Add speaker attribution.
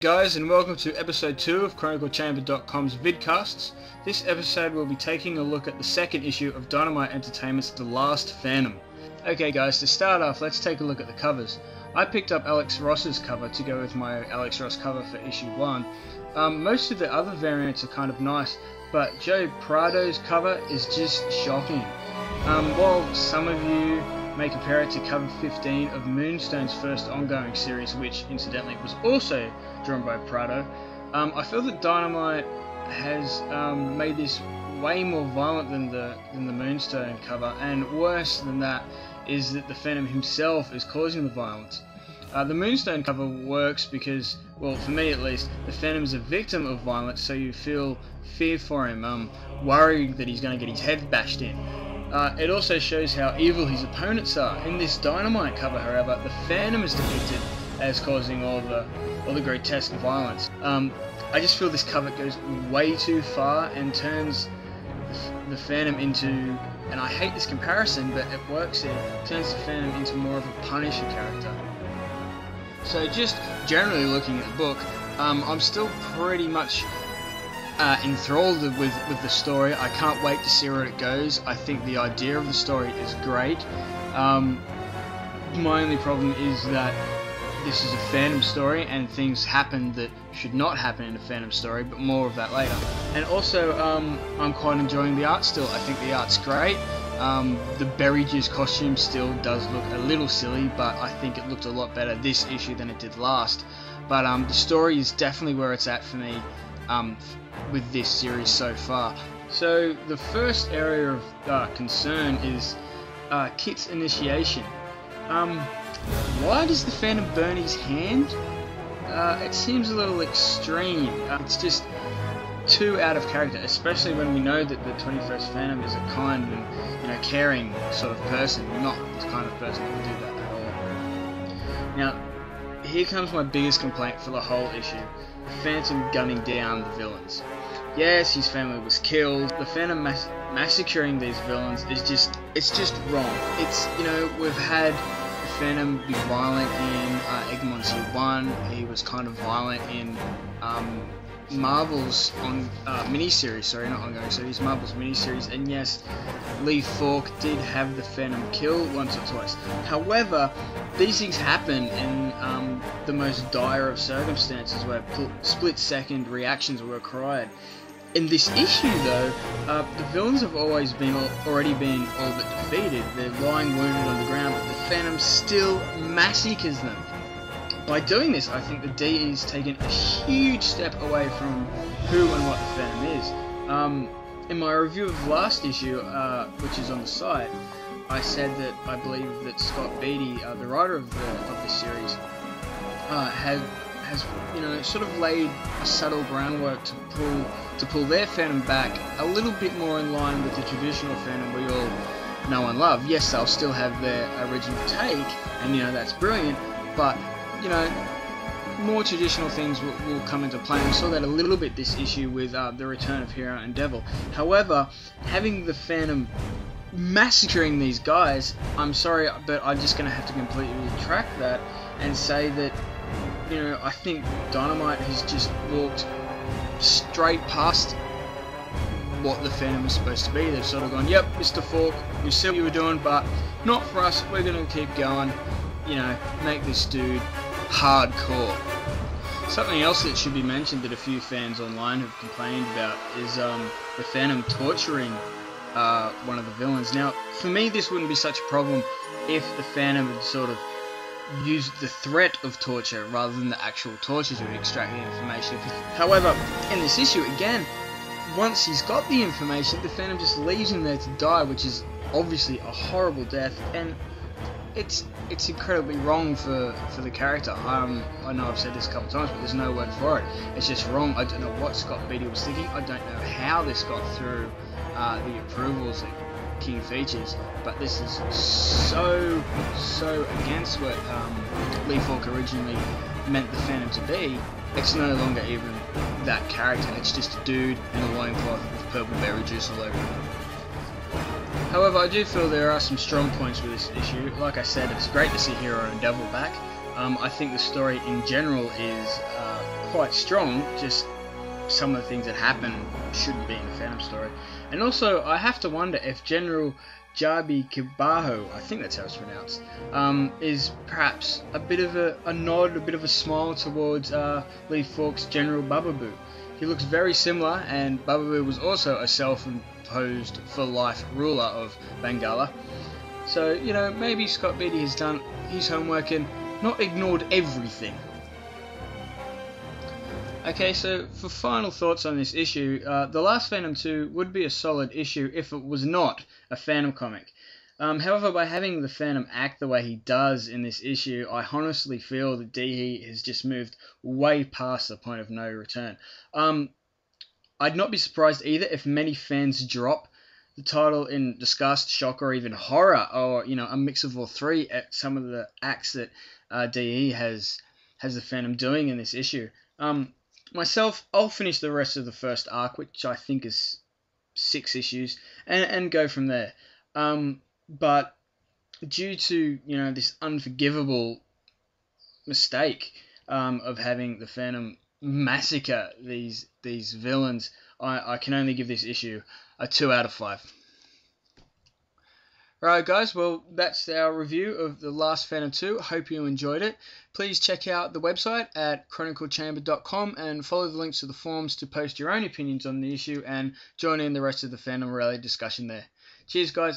Speaker 1: Guys, and welcome to episode 2 of ChronicleChamber.com's vidcasts. This episode will be taking a look at the second issue of Dynamite Entertainment's The Last Phantom. Okay guys, to start off, let's take a look at the covers. I picked up Alex Ross's cover to go with my Alex Ross cover for issue 1. Most of the other variants are kind of nice, but Joe Prado's cover is just shocking. While some of you may compare it to cover 15 of Moonstone's first ongoing series, which incidentally was also drawn by Prado, I feel that Dynamite has made this way more violent than the Moonstone cover, and worse than that is that the Phantom himself is causing the violence. The Moonstone cover works because, well, for me at least, the Phantom is a victim of violence, so you feel fear for him, worried that he's going to get his head bashed in. It also shows how evil his opponents are. In this Dynamite cover, however, the Phantom is depicted as causing all the grotesque violence. I just feel this cover goes way too far and turns the Phantom into, and I hate this comparison, but it works here, turns the Phantom into more of a Punisher character. So just generally looking at the book, I'm still pretty much enthralled with the story. I can't wait to see where it goes. I think the idea of the story is great. My only problem is that this is a Phantom story and things happen that should not happen in a Phantom story, but more of that later. And also, I'm quite enjoying the art still. I think the art's great. The Berridge's costume still does look a little silly, but I think it looked a lot better this issue than it did last. But the story is definitely where it's at for me with this series so far. So the first area of concern is Kit's initiation. Why does the Phantom burn his hand? It seems a little extreme. It's just too out of character, especially when we know that the 21st Phantom is a kind and caring sort of person, not the kind of person that would do that at all. Now, here comes my biggest complaint for the whole issue. The Phantom gunning down the villains. Yes, his family was killed. The Phantom massacring these villains is just wrong. It's, we've had the Phantom be violent in Egmont's Year 1. He was kind of violent in Marvel's miniseries, sorry, not ongoing series, Marvel's miniseries, and yes, Lee Falk did have the Phantom killed once or twice. However, these things happen in the most dire of circumstances where split-second reactions were required. In this issue, though, the villains have already been all but defeated. They're lying wounded on the ground, but the Phantom still massacres them. By doing this, I think the DE's taken a huge step away from who and what the Phantom is. In my review of last issue, which is on the site, I said that I believe that Scott Beatty, the writer of the series, has sort of laid a subtle groundwork to pull their Phantom back a little bit more in line with the traditional Phantom we all know and love. Yes, they'll still have their original take, and that's brilliant, but more traditional things will come into play. We saw that a little bit this issue with the return of Hero and Devil. However, having the Phantom massacring these guys, I'm sorry, but I'm just going to have to completely retract that and say that, I think Dynamite has just walked straight past what the Phantom is supposed to be. They've sort of gone, yep, Mr. Falk, we see what you were doing, but not for us, we're going to keep going, make this dude hardcore. Something else that should be mentioned that a few fans online have complained about is the Phantom torturing one of the villains. Now, for me, this wouldn't be such a problem if the Phantom had sort of used the threat of torture rather than the actual torture to extract the information. However, in this issue, again, once he's got the information, the Phantom just leaves him there to die, which is obviously a horrible death, and it's incredibly wrong for the character. I know I've said this a couple of times, but there's no word for it. It's just wrong. I don't know what Scott Beatty was thinking. I don't know how this got through the approvals at King Features, but this is so against what Lee Falk originally meant the Phantom to be. It's no longer even that character. It's just a dude in a loincloth with purple berry juice all over him. However, I do feel there are some strong points with this issue. Like I said, it's great to see Hero and Devil back. I think the story in general is quite strong, just some of the things that happen shouldn't be in the Phantom story. And also, I have to wonder if General Jabi Kibaho, I think that's how it's pronounced, is perhaps a bit of a nod, a bit of a smile towards Lee Falk's General Bababoo. He looks very similar, and Bababoo was also a self-imposed for-life ruler of Bengala. So, you know, maybe Scott Beatty has done his homework and not ignored everything. Okay, so for final thoughts on this issue, The Last Phantom 2 would be a solid issue if it was not a Phantom comic. However, by having the Phantom act the way he does in this issue, I honestly feel that DE has just moved way past the point of no return. I'd not be surprised either if many fans drop the title in disgust, shock, or even horror, or, you know, a mix of all three at some of the acts that DE has the Phantom doing in this issue. Myself, I'll finish the rest of the first arc, which I think is 6 issues, and go from there. But due to, you know, this unforgivable mistake of having the Phantom massacre these villains, I can only give this issue a 2 out of 5. Right, guys, well, that's our review of The Last Phantom 2. I hope you enjoyed it. Please check out the website at chroniclechamber.com and follow the links to the forums to post your own opinions on the issue and join in the rest of the Phantom Rally discussion there. Cheers, guys.